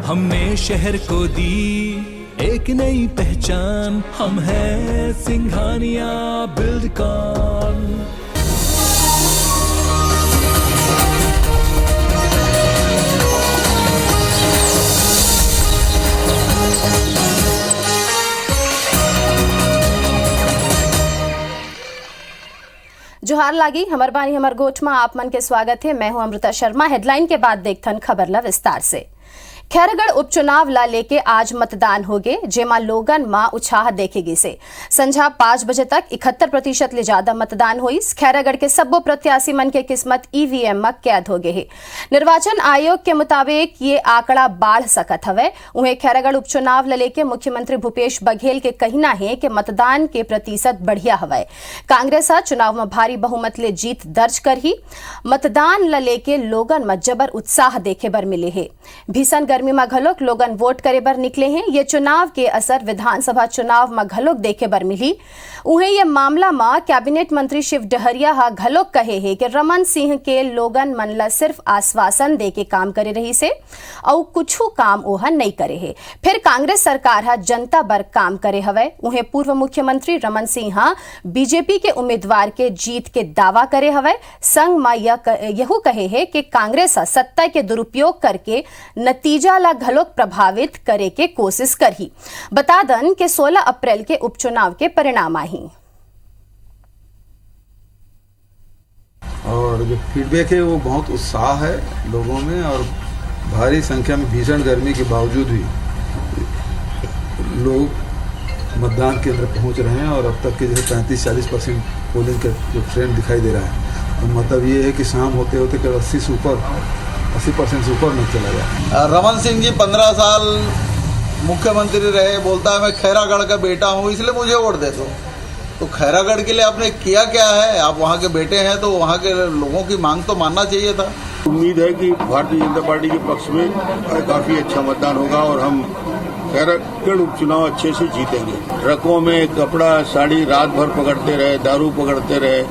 हमने शहर को दी एक नई पहचान, हम हैं सिंघानिया बिल्डकॉन। जोहार लागी हमर बानी हमर गोठ में आप मन के स्वागत है। मैं हूं अमृता शर्मा। हेडलाइन के बाद देखथन खबर ला विस्तार से। खैरागढ़ उपचुनाव ला लेके आज मतदान हो गए, जेमा लोगन मा उत्साह देखेगी से संझा 5 बजे तक 71% ले ज्यादा मतदान हुई। खैरागढ़ के सबो प्रत्याशी मन के किस्मत ईवीएम में कैद हो गए है। निर्वाचन आयोग के मुताबिक ये आंकड़ा बढ़ सकत हवे। उन्हें खैरागढ़ उपचुनाव ला लेके मुख्यमंत्री भूपेश बघेल के कहना है कि मतदान के प्रतिशत बढ़िया हवे। कांग्रेस चुनाव में भारी बहुमत ले जीत दर्ज कर ही मतदान ला लेके लोगन में जबर उत्साह देखे बर मिले है। भीषण गर्मी में घलोक लोगन वोट करे बर निकले हैं। ये चुनाव के असर विधानसभा चुनाव में घलोक देखे बर मिली। उन्हें ये मामला में कैबिनेट मंत्री शिव डहरिया हा घलोक कहे है कि रमन सिंह के लोगन मन ला सिर्फ आश्वासन दे के काम करे रही से और कुछ काम ओहा नहीं करे है। फिर कांग्रेस सरकार हा जनता बर काम करे हवे। उन्हें पूर्व मुख्यमंत्री रमन सिंह हा बीजेपी के उम्मीदवार के जीत के दावा करे हवे। संग में यह कहे है कि कांग्रेस सत्ता के दुरुपयोग करके नतीजा ला घलोक प्रभावित करे के कोशिश करही। बता दन के 16 अप्रैल के उपचुनाव के परिणाम आई और जो फीडबैक है वो बहुत उत्साह है लोगों में और भारी संख्या में भीषण गर्मी के बावजूद भी लोग मतदान केंद्र पहुंच रहे हैं और अब तक के जैसे 35-40% पोलिंग का जो ट्रेंड दिखाई दे रहा है, तो मतलब ये है कि शाम होते होते करीब 80% से ऊपर नहीं चला गया। रमन सिंह जी 15 साल मुख्यमंत्री रहे। बोलता है मैं खैरागढ़ का बेटा हूँ इसलिए मुझे वोट दे दो। तो खैरागढ़ के लिए आपने किया क्या है? आप वहाँ के बेटे हैं तो वहाँ के लोगों की मांग तो मानना चाहिए था। उम्मीद है कि भारतीय जनता पार्टी के पक्ष में काफी अच्छा मतदान होगा और हम खैरागढ़ उपचुनाव अच्छे से जीतेंगे। ट्रकों में कपड़ा साड़ी रात भर पकड़ते रहे, दारू पकड़ते रहे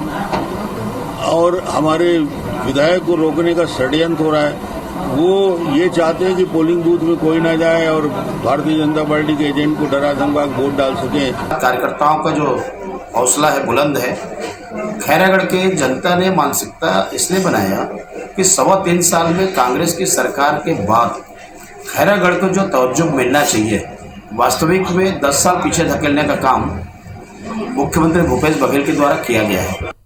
और हमारे विधायक को रोकने का षड्यंत्र हो रहा है। वो ये चाहते हैं कि पोलिंग बूथ में कोई ना जाए और भारतीय जनता पार्टी के एजेंट को डरा धमका वोट डाल सके। कार्यकर्ताओं का जो हौसला है बुलंद है। खैरागढ़ के जनता ने मानसिकता इसलिए बनाया कि 3.25 साल में कांग्रेस की सरकार के बाद खैरागढ़ को जो तवज्जो मिलना चाहिए, वास्तविक में 10 साल पीछे धकेलने का काम मुख्यमंत्री भूपेश बघेल के द्वारा किया गया है।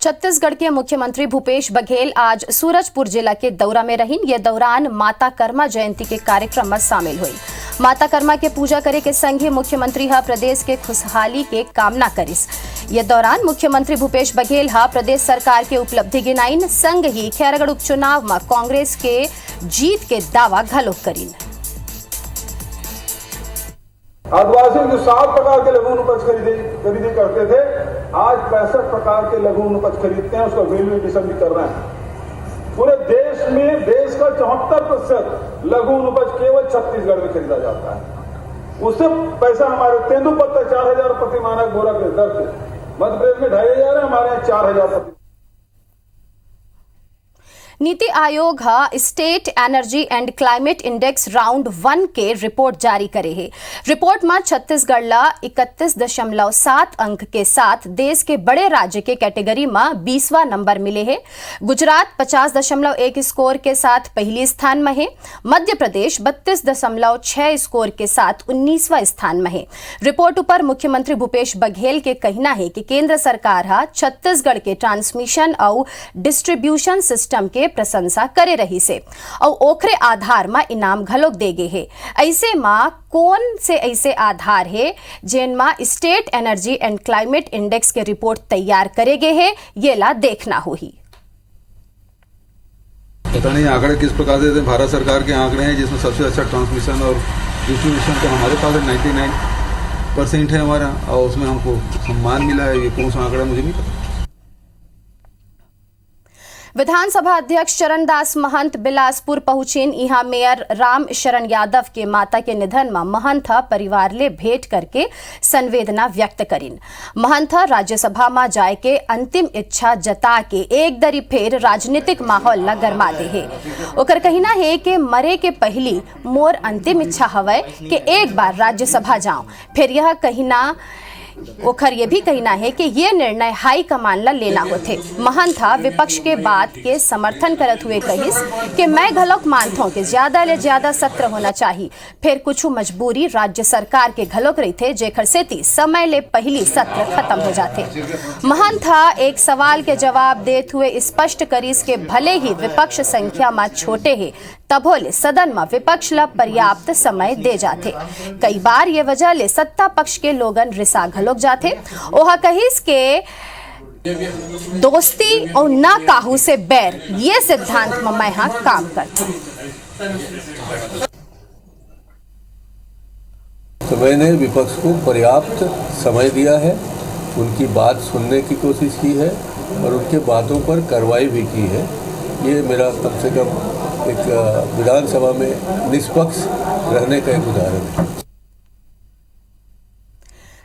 छत्तीसगढ़ के मुख्यमंत्री भूपेश बघेल आज सूरजपुर जिला के दौरा में रही। ये दौरान माता कर्मा जयंती के कार्यक्रम में शामिल हुई। माता कर्मा के पूजा करे के संग ही मुख्यमंत्री हा प्रदेश के खुशहाली के कामना करिस। ये दौरान मुख्यमंत्री भूपेश बघेल हा प्रदेश सरकार के उपलब्धि गिनाइन, संग ही खैरागढ़ उपचुनाव में कांग्रेस के जीत के दावा घलोक करीन। आदिवासी जो 7 प्रकार के लघु उपज खरीदी करते थे, आज 65 प्रकार के लघु उपज खरीदते हैं। उसका वैल्यू एडिशन भी कर रहे हैं। पूरे देश में देश का 74% लघु उपज केवल छत्तीसगढ़ में खरीदा जाता है। उससे पैसा हमारे तेंदुपत्ता 4,000 प्रति मानक बोरा के दर से, मध्य प्रदेश में 2,500 है, हमारे यहाँ 4,000 प्रति। नीति आयोग हा state energy and climate index round 1 के रिपोर्ट जारी करे है। रिपोर्ट में छत्तीसगढ़ ला 31.7 अंक के साथ देश के बड़े राज्य के कैटेगरी में 20वां नंबर मिले है। गुजरात 50.1 स्कोर के साथ पहली स्थान में है। मध्य प्रदेश 32.6 स्कोर के साथ 19वां स्थान में है। रिपोर्ट पर मुख्यमंत्री भूपेश बघेल के कहना है कि केंद्र सरकार हा छत्तीसगढ़ के ट्रांसमिशन और डिस्ट्रीब्यूशन सिस्टम के प्रशंसा करे रही से और ओखरे आधार में इनाम घलोक देगे है। ऐसे में कौन से ऐसे आधार है जिन में state energy and climate index के रिपोर्ट तैयार करेगे है, ये ला देखना होगी। पता नहीं आंकड़े किस प्रकार से भारत सरकार के आंकड़े हैं जिसमें सबसे अच्छा ट्रांसमिशन और डिस्ट्रीब्यूशन तो हमारे पास 99% है हमारा, और उसमें हमको सम्मान मिला है। ये कौन सा आंकड़ा मुझे नहीं पता। विधानसभा अध्यक्ष चरणदास महंत बिलासपुर पहुंचेन। यहाँ मेयर राम शरण यादव के माता के निधन में महंत परिवार ले भेंट करके संवेदना व्यक्त करीन। महंत राज्यसभा में जाए के अंतिम इच्छा जता के एक दरी फेर राजनीतिक माहौल ला गरमा दे है। ओकर कहना है कि मरे के पहली मोर अंतिम इच्छा हवै कि एक बार राज्यसभा जाऊं। फिर यह कहना ओखर ये भी कहना है कि ये निर्णय हाई कमान ला लेना होते। महंता विपक्ष के बात के समर्थन करत हुए कहिस कि मैं घलोक मानता हूं कि ज्यादा ले ज्यादा सत्र होना चाहिए। फिर कुछ मजबूरी राज्य सरकार के घलोक रही थे जेखर सेती समय ले पहली सत्र खत्म हो जाते। महंता एक सवाल के जवाब देते हुए स्पष्ट करीस के भले ही विपक्ष संख्या में छोटे है तभोले सदन में विपक्ष ला पर्याप्त समय दे जाते। कई बार ये वजह ले सत्ता पक्ष के लोगन रिसा घलोक जाते। ओहा कहिस के दोस्ती और ना काहू से बैर ये सिद्धांत में मैं यहाँ काम करती हूँ। तो मैंने विपक्ष को पर्याप्त समय दिया है, उनकी बात सुनने की कोशिश की है और उनके बातों पर कार्रवाई भी की है। ये मेरा कम से कम एक विधानसभा में निष्पक्ष रहने का एक उदाहरण है।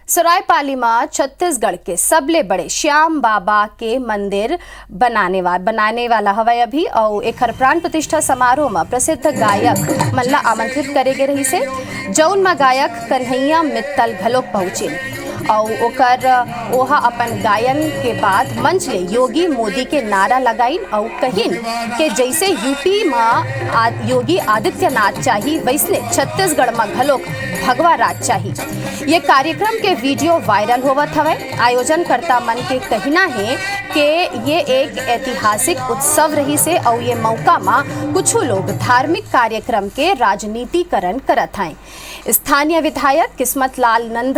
सरायपाली में छत्तीसगढ़ के सबले बड़े श्याम बाबा के मंदिर बनाने वाला हवाई अभी और एक प्राण प्रतिष्ठा समारोह में प्रसिद्ध गायक मल्ला आमंत्रित करेगे रही से। जौन में गायक कन्हैया मित्तल घलोक पहुंचे और ओकर ओहा अपन गायन के बाद मंच ले योगी मोदी के नारा लगाइन और कहिन कि जैसे यूपी में योगी आदित्यनाथ चाहिए वैसने छत्तीसगढ़ में घलोक भगवा राज चाहिए। ये कार्यक्रम के वीडियो वायरल होवत हवे। आयोजनकर्ता मन के कहना है कि ये एक ऐतिहासिक उत्सव रही से और ये मौका में कुछ लोग धार्मिक कार्यक्रम के राजनीतिकरण करत हैं। स्थानीय विधायक किस्मत लाल नंद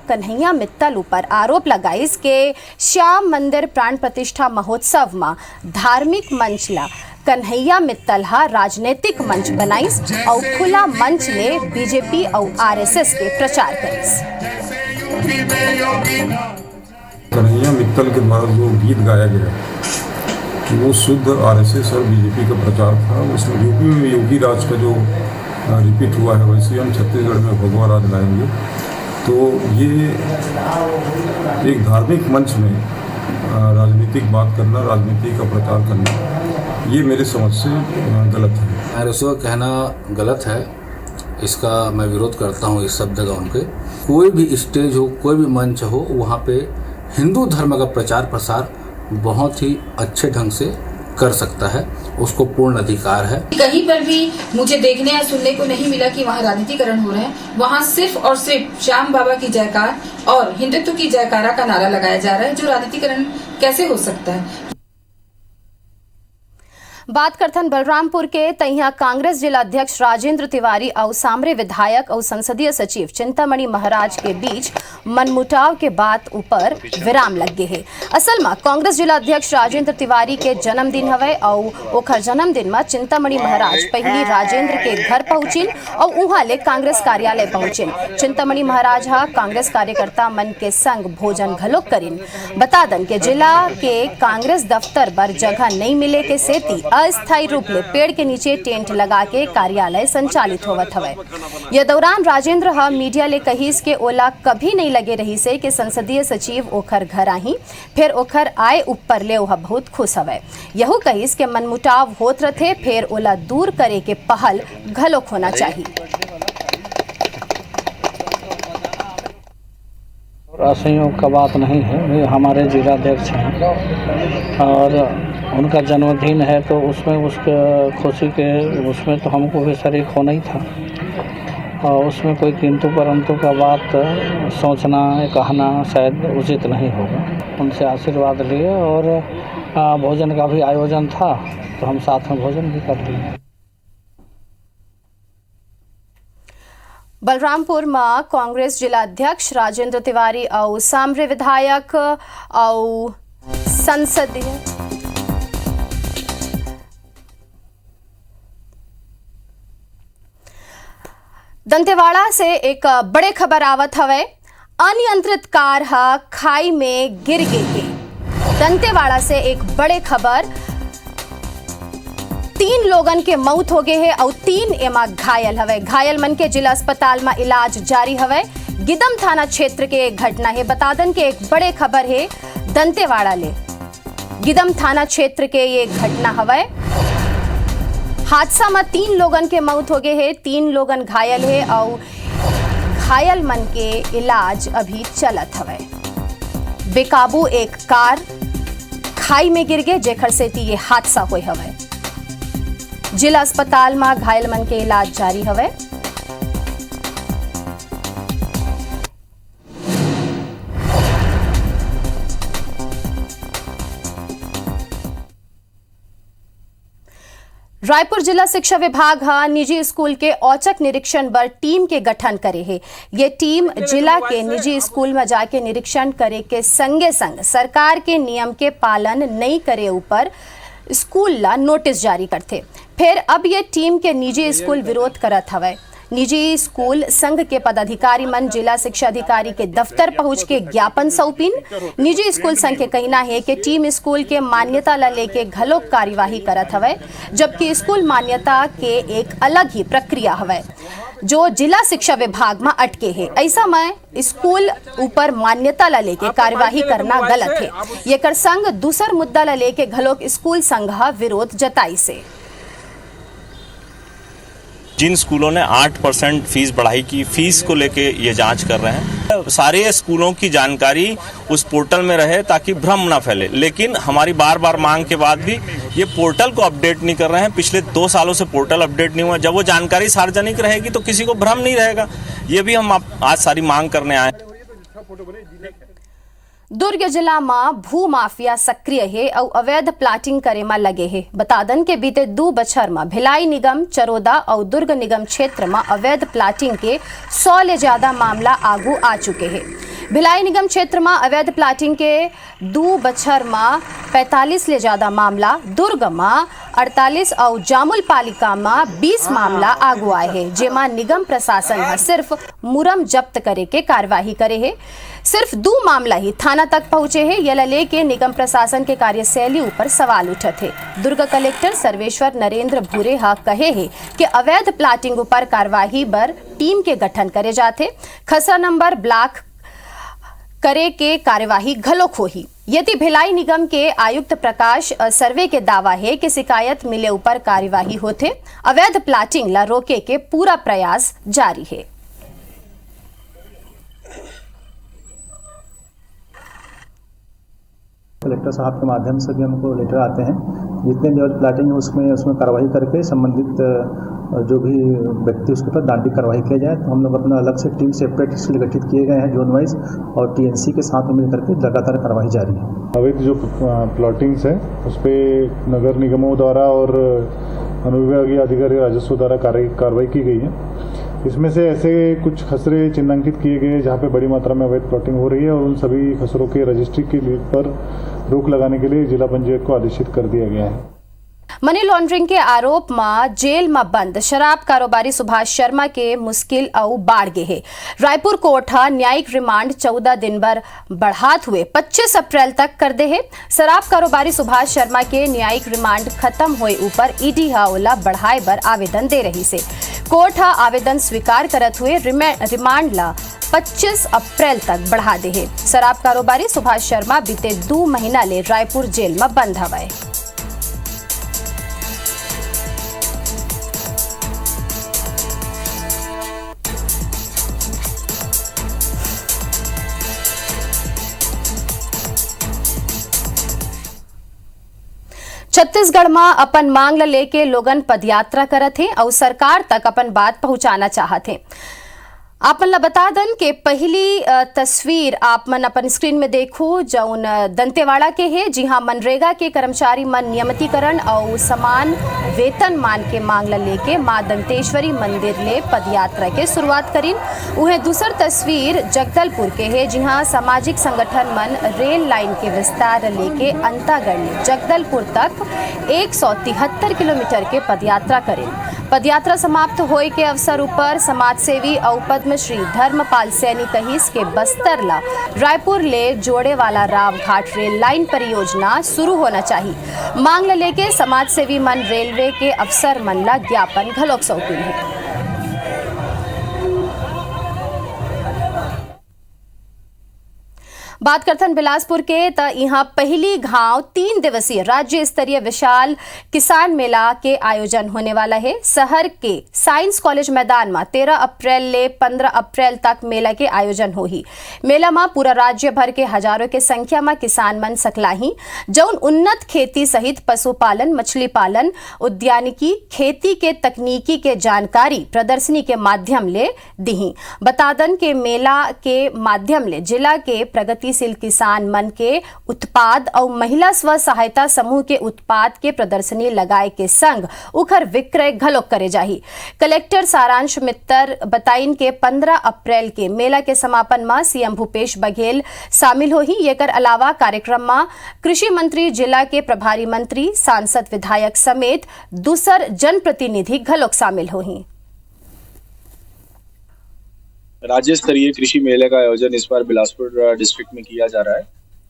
कन्हैया मित्तल ऊपर आरोप लगाइस के श्याम मंदिर प्राण प्रतिष्ठा महोत्सव में धार्मिक मंच ला कन्हैया मित्तल राजनीतिक मंच बनाइस और खुला मंच ले बीजेपी और आरएसएस के प्रचार करिस। कन्हैया मित्तल के द्वारा जो गीत गाया गया वो शुद्ध आरएसएस और बीजेपी का प्रचार था। उसमें यूपी में योगी राज का जो रिपीट हुआ है वैसे हम छत्तीसगढ़ में भगवा राज लाएंगे। तो ये एक धार्मिक मंच में राजनीतिक बात करना, राजनीति का प्रचार करना, ये मेरे समझ से गलत है। आरएसएस का कहना गलत है, इसका मैं विरोध करता हूँ। इस शब्द का उनके कोई भी स्टेज हो, कोई भी मंच हो, वहाँ पे हिंदू धर्म का प्रचार प्रसार बहुत ही अच्छे ढंग से कर सकता है, उसको पूर्ण अधिकार है। कहीं पर भी मुझे देखने या सुनने को नहीं मिला कि वहाँ राजनीतिकरण हो रहा है। वहाँ सिर्फ और सिर्फ श्याम बाबा की जयकार और हिंदुत्व की जयकारा का नारा लगाया जा रहा है। जो राजनीतिकरण कैसे हो सकता है? बात करथन बलरामपुर के तैया कांग्रेस जिला अध्यक्ष राजेंद्र तिवारी और सामरे विधायक और संसदीय सचिव चिंतामणि महाराज के बीच मनमुटाव के बात ऊपर विराम लग गए है। असल में कांग्रेस जिला अध्यक्ष राजेंद्र तिवारी के जन्मदिन हवे और ओखर जन्मदिन में चिंतामणि महाराज पहली राजेंद्र के घर पहुंचिन और वहां ले कांग्रेस कार्यालय पहुंचिन। चिंतामणि महाराज कांग्रेस कार्यकर्ता मन के संग भोजन घलोक करिन। बता दन के जिला के कांग्रेस दफ्तर पर जगह नहीं मिले के सेती अस्थायी रूप में पेड़ के नीचे टेंट लगा के कार्यालय संचालित होवत हवे। यह दौरान राजेंद्र मीडिया ले कहिस के ओला कभी नहीं लगे रही से कि संसदीय सचिव ओखर घर आई, फिर ओखर आए ऊपर ले ओह बहुत खुश हवे। यहू कहिस के मनमुटाव होत रथे, फिर ओला दूर करे के पहल घलोक होना चाहिए। असंयोग का बात नहीं है, वे हमारे जिलाध्यक्ष हैं और उनका जन्मदिन है तो उसमें उसके खुशी के उसमें तो हमको भी शरीक होना ही था और उसमें कोई किंतु परंतु का बात सोचना कहना शायद उचित नहीं होगा। उनसे आशीर्वाद लिए और भोजन का भी आयोजन था तो हम साथ में भोजन भी कर लिए। बलरामपुर में कांग्रेस जिला अध्यक्ष राजेंद्र तिवारी और सामरे विधायक और संसदीय दंतेवाड़ा से एक बड़े खबर आवत हवे। अनियंत्रित कार खाई में गिर गई। दंतेवाड़ा से एक बड़े खबर 3 लोगन के मौत हो गए है और 3 एमा घायल हवे। घायल मन के जिला अस्पताल में इलाज जारी हवे। गिदम थाना क्षेत्र के एक घटना है। बतादन के एक बड़े खबर है दंतेवाड़ा ले। गिदम थाना क्षेत्र के ये घटना हवे। हादसा में 3 लोगन के मौत हो गए है, 3 लोगन घायल है और घायल मन के इलाज अभी चलत हवे। बेकाबू एक कार खाई में गिर गए जेखर से ये हादसा हुए हवे। जिला अस्पताल में घायल मन के इलाज जारी हवे। रायपुर जिला शिक्षा विभाग निजी स्कूल के औचक निरीक्षण पर टीम के गठन करे है। ये टीम जिला के निजी स्कूल में जाके निरीक्षण करे के संगे संग सरकार के नियम के पालन नहीं करे ऊपर स्कूल ला नोटिस जारी करते। फिर अब ये टीम के निजी स्कूल विरोध करत हवे। निजी स्कूल संघ के पदाधिकारी मन जिला शिक्षा अधिकारी के दफ्तर पहुंच के ज्ञापन सौंपिन। निजी स्कूल संघ के कहना है कि टीम स्कूल के मान्यता ला लेके घलोक कार्यवाही करत हवे, जबकि स्कूल मान्यता के एक अलग ही प्रक्रिया हवे जो जिला शिक्षा विभाग में अटके है। ऐसा में स्कूल ऊपर मान्यता ला लेके कार्यवाही करना गलत है। ये कर संघ दूसर मुद्दा ला लेके घलोक स्कूल संघ विरोध जताई से। जिन स्कूलों ने 8% फीस बढ़ाई की फीस को लेके ये जांच कर रहे हैं, सारे स्कूलों की जानकारी उस पोर्टल में रहे ताकि भ्रम ना फैले। लेकिन हमारी बार बार मांग के बाद भी ये पोर्टल को अपडेट नहीं कर रहे हैं। पिछले 2 सालों से पोर्टल अपडेट नहीं हुआ। जब वो जानकारी सार्वजनिक रहेगी तो किसी को भ्रम नहीं रहेगा। ये भी हम आज सारी मांग करने आए। दुर्ग जिला में भू माफिया सक्रिय है और अवैध प्लाटिंग करे में लगे है। बतादन के बीते 2 बछर में भिलाई निगम, चरोदा और दुर्ग निगम क्षेत्र में अवैध प्लाटिंग के 100 ले ज्यादा मामला आगू आ चुके हैं। भिलाई निगम क्षेत्र में अवैध प्लाटिंग के 2 बछर में 45 ले ज्यादा मामला, दुर्ग में 48 और जामुल पालिका में 20 मामला आगू आए हैं, जेमा निगम प्रशासन सिर्फ मुरम जब्त करे के कार्यवाही करे है। सिर्फ 2 मामला ही थाना तक पहुंचे हैं। यह लेके निगम प्रशासन के कार्यशैली ऊपर सवाल उठे थे। दुर्ग कलेक्टर सर्वेश्वर नरेंद्र भूरे कहे है कि अवैध प्लाटिंग ऊपर कार्यवाही पर टीम के गठन करे जाते। खसरा नंबर ब्लॉक करे के कार्यवाही घलोक होही। यदि भिलाई निगम के आयुक्त प्रकाश सर्वे के दावा है कि शिकायत मिले ऊपर कार्यवाही होते। अवैध प्लाटिंग ला रोके के पूरा प्रयास जारी है। कलेक्टर साहब के माध्यम से भी हमको लेटर आते हैं। जितने लेवल प्लाटिंग है उसमें कार्रवाई करके संबंधित जो भी व्यक्ति उसके ऊपर दंडित कार्रवाई किया जाए। तो हम लोग अपना अलग से टीम सेपरेट इसलिए गठित किए गए हैं जोन वाइज, और टीएनसी के साथ मिल करके लगातार कार्रवाई जारी है। अवैध जो प्लॉटिंग्स है उस पर नगर निगमों द्वारा और अनुविभागीय अधिकारी राजस्व द्वारा कार्रवाई की गई है। इसमें से ऐसे कुछ खसरे चिन्हांकित किए गए जहां पे बड़ी मात्रा में अवैध प्लॉटिंग हो रही है, और उन सभी खसरों के रजिस्ट्री के पर रोक लगाने के लिए जिला पंचायत को आदेशित कर दिया गया है। मनी लॉन्ड्रिंग के आरोप में जेल में बंद शराब कारोबारी सुभाष शर्मा के मुश्किल और बाढ़ गए है। रायपुर कोर्ट न्यायिक रिमांड 14 दिन पर बढ़ात हुए 25 अप्रैल तक कर दे है। शराब कारोबारी सुभाष शर्मा के न्यायिक रिमांड खत्म हुए ऊपर ईडी ओला बढ़ाए पर आवेदन दे रही से। कोर्ट आवेदन स्वीकार करत हुए रिमांड ला 25 अप्रैल तक बढ़ा दे है। शराब कारोबारी सुभाष शर्मा बीते 2 महीना ले रायपुर जेल में बंद हवे। छत्तीसगढ़ में अपन मांग ला लेके लोगन पदयात्रा करत हैं और सरकार तक अपन बात पहुंचाना चाहते हैं। आप मन ला बता दन के पहली तस्वीर आप मन अपन स्क्रीन में देखो जौन दंतेवाड़ा के है। जी हाँ, मनरेगा के कर्मचारी मन नियमितीकरण और समान वेतन मान के मांग ला लेके मां दंतेश्वरी मंदिर ले पदयात्रा के शुरुआत करीन। उन्हें दूसर तस्वीर जगदलपुर के है। जी हाँ, सामाजिक संगठन मन रेल लाइन के विस्तार लेके अंतागढ़ जगदलपुर तक 173 किलोमीटर के पदयात्रा करें। पदयात्रा समाप्त होए के अवसर ऊपर समाजसेवी और पद्मश्री धर्मपाल सैनी कहिस के बस्तर ला रायपुर ले जोड़े वाला राव घाट रेल लाइन परियोजना शुरू होना चाहिए। मांग ल लेके समाजसेवी मन रेलवे के अफसर मन ला ज्ञापन घलोक सौंपिन है। बात करथन बिलासपुर के त यहाँ पहली घाव 3 दिवसीय राज्य स्तरीय विशाल किसान मेला के आयोजन होने वाला है। शहर के साइंस कॉलेज मैदान में 13 अप्रैल ले 15 अप्रैल तक मेला के आयोजन होही। मेला में पूरा राज्य भर के हजारों के संख्या में किसान मन सकलाही जौन उन्नत खेती सहित पशुपालन, मछली पालन, उद्यानिकी, खेती के तकनीकी के जानकारी प्रदर्शनी के माध्यम ले दिही। बतादन के मेला के माध्यम ले जिला के प्रगति किसान मन के उत्पाद और महिला स्व सहायता समूह के उत्पाद के प्रदर्शनी लगाए के संग उखर विक्रय घलोक करे जाही। कलेक्टर सारांश मित्तर बताइन के 15 अप्रैल के मेला के समापन में सीएम भूपेश बघेल शामिल होही। एकर अलावा कार्यक्रम में कृषि मंत्री, जिला के प्रभारी मंत्री, सांसद, विधायक समेत दूसर जनप्रतिनिधि घलोक शामिल होही। राज्य स्तरीय कृषि मेले का आयोजन इस बार बिलासपुर डिस्ट्रिक्ट में किया जा रहा है,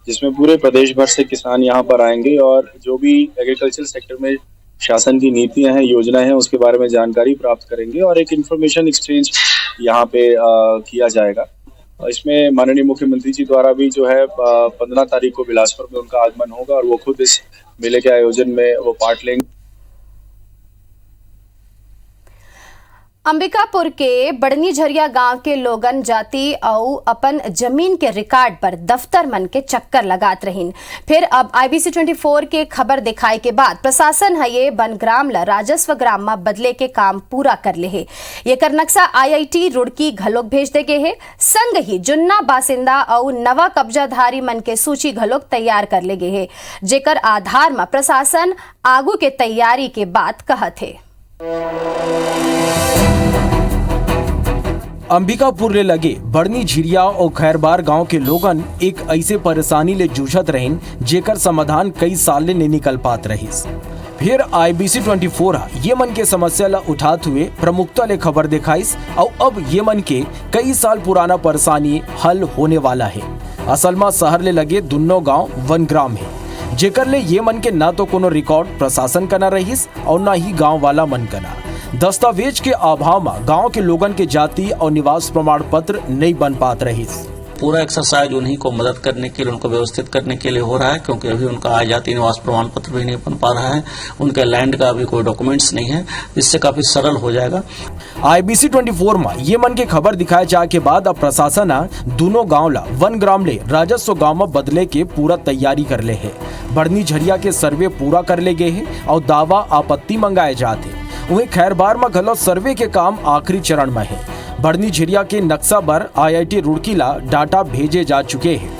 जिसमें पूरे प्रदेश भर से किसान यहाँ पर आएंगे और जो भी एग्रीकल्चर सेक्टर में शासन की नीतियां हैं, योजनाएं हैं, उसके बारे में जानकारी प्राप्त करेंगे और एक इंफॉर्मेशन एक्सचेंज यहाँ पे किया जाएगा। इसमें माननीय मुख्यमंत्री जी द्वारा भी जो है 15 तारीख को बिलासपुर में उनका आगमन होगा और वो खुद इस मेले के आयोजन में वो पार्ट लेंगे। अंबिकापुर के बड़नी झरिया गांव के लोगन जाति और अपन जमीन के रिकॉर्ड पर दफ्तर मन के चक्कर लगात रहीन। फिर अब IBC 24 के खबर दिखाए के बाद प्रशासन है ये बनग्राम ला राजस्व ग्राम में बदले के काम पूरा कर ले है। ये कर नक्शा IIT रुड़की घलोक भेज दे गए है। संग ही जुन्ना बासिंदा और नवा कब्जाधारी मन के सूची घलोक तैयार कर ले गए है, जेकर आधार में प्रशासन आगू के तैयारी के बात कहत है। अंबिकापुर ले लगे बड़नी झिरिया और खैरबार गांव के लोगन एक ऐसे परेशानी ले जूझत रहिन जेकर समाधान कई साल ले नहीं निकल पात रहिस। फिर IBC 24 ये मन के समस्या ला उठात हुए प्रमुखता ले खबर दिखाइस और अब ये मन के कई साल पुराना परेशानी हल होने वाला है। असल में शहर ले लगे दोनों गाँव वनग्राम है, जेकर ले ये मन के ना तो कोनो रिकॉर्ड प्रशासन का ना रहिस और ना ही गाँव वाला मन का ना। दस्तावेज के अभाव में गांव के लोगन के जाति और निवास प्रमाण पत्र नहीं बन पात रही। पूरा एक्सरसाइज उन्हीं को मदद करने के लिए, उनको व्यवस्थित करने के लिए हो रहा है, क्योंकि अभी उनका आय जाति निवास प्रमाण पत्र भी नहीं बन पा रहा है, उनके लैंड का अभी कोई डॉक्यूमेंट्स नहीं है, इससे काफी सरल हो जाएगा। IBC 24 में ये मन के खबर दिखाए जाए के बाद अब प्रशासन दोनों गाँव ला वन ग्राम ले राजस्व गाँव में बदले के पूरा तैयारी कर ले है। बड़नी झरिया के सर्वे पूरा कर ले गए है और दावा आपत्ति मंगाए जाते। वहीं खैरबार में घलो सर्वे के काम आखिरी चरण में है। बड़नी झिरिया के नक्शा पर IIT रुड़की ला डाटा भेजे जा चुके हैं।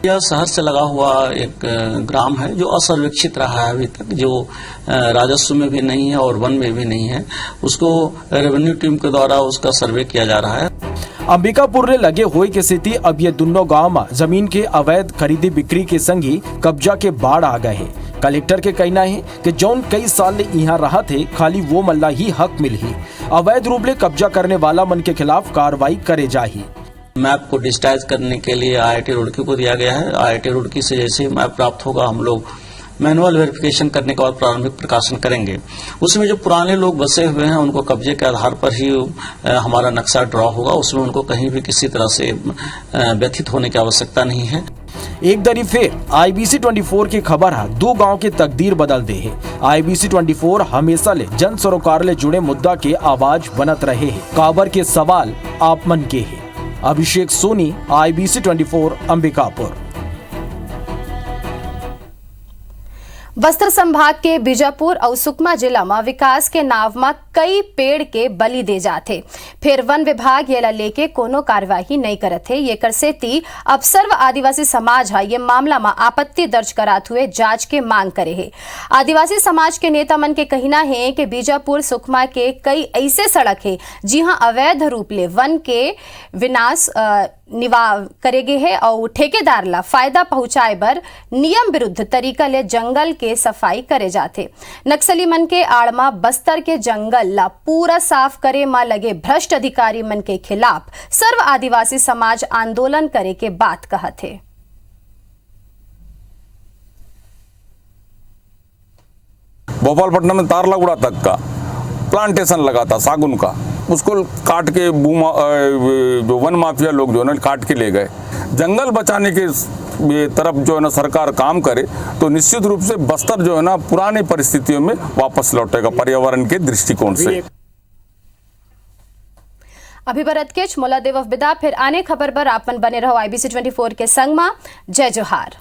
यह शहर से लगा हुआ एक ग्राम है जो असर्वेक्षित रहा है अभी तक, जो राजस्व में भी नहीं है और वन में भी नहीं है। उसको रेवेन्यू टीम के द्वारा उसका सर्वे किया जा रहा है। अंबिकापुर ले लगे हुए की स्थिति अब ये दोनों गांव में जमीन के अवैध खरीदी बिक्री के संग ही कब्जा के बाढ़ आ गए हैं। कलेक्टर के कहना है कि जौन कई साल ले यहाँ रहा थे खाली वो मल्ला ही हक मिल ही, अवैध रूप ले कब्जा करने वाला मन के खिलाफ कार्रवाई करे जाही। मैप को डिजिटाइज करने के लिए IIT रुड़की को दिया गया है। IIT रुड़की से जैसे मैप प्राप्त होगा हम लोग मैनुअल वेरिफिकेशन करने के बाद प्रारंभिक प्रकाशन करेंगे। उसमें जो पुराने लोग बसे हुए हैं उनको कब्जे के आधार पर ही हमारा नक्शा ड्रॉ होगा। उसमें उनको कहीं भी किसी तरह से व्यथित होने की आवश्यकता नहीं है। एक दरी फिर IBC 24 की खबर है दो गांव की तकदीर बदल दे है। IBC 24 हमेशा ले जन सरोकार ले जुड़े मुद्दा के आवाज बनत रहे है। काबर के सवाल आप मन के है। अभिषेक सोनी, IBC 24 अंबिकापुर। बस्तर संभाग के बीजापुर और सुकमा जिला में विकास के नाव में कई पेड़ के बलि दे जाते, फिर वन विभाग ये लेके कोनो कार्यवाही नहीं करत है। ये कर सेती अब सर्व आदिवासी समाज है ये मामला में आपत्ति दर्ज कराते हुए जांच के मांग करे है। आदिवासी समाज के नेता मन के कहना है कि बीजापुर सुकमा के कई ऐसे सड़क है जी हाँ अवैध रूप ले वन के विनाश निवा करेगे है और ठेकेदार ला फायदा पहुंचाए बर नियम विरुद्ध तरीका ले जंगल के सफाई करे जाते। नक्सली मन के आड़मा बस्तर के जंगल ला पूरा साफ करे मा लगे भ्रष्ट अधिकारी मन के खिलाफ सर्व आदिवासी समाज आंदोलन करे के बात कहते। भोपालपट्टनम में तारलागुड़ा तक का प्लांटेशन लगा था सागुन का, उसको काट के जो वन माफिया लोग जो है ना काट के ले गए। जंगल बचाने के तरफ जो है ना सरकार काम करे तो निश्चित रूप से बस्तर जो है ना पुरानी परिस्थितियों में वापस लौटेगा पर्यावरण के दृष्टिकोण से। अभी बरत के मोला देव विदा, फिर आने खबर पर आपन बने रहो IBC 24 के संग में। जय जोहार।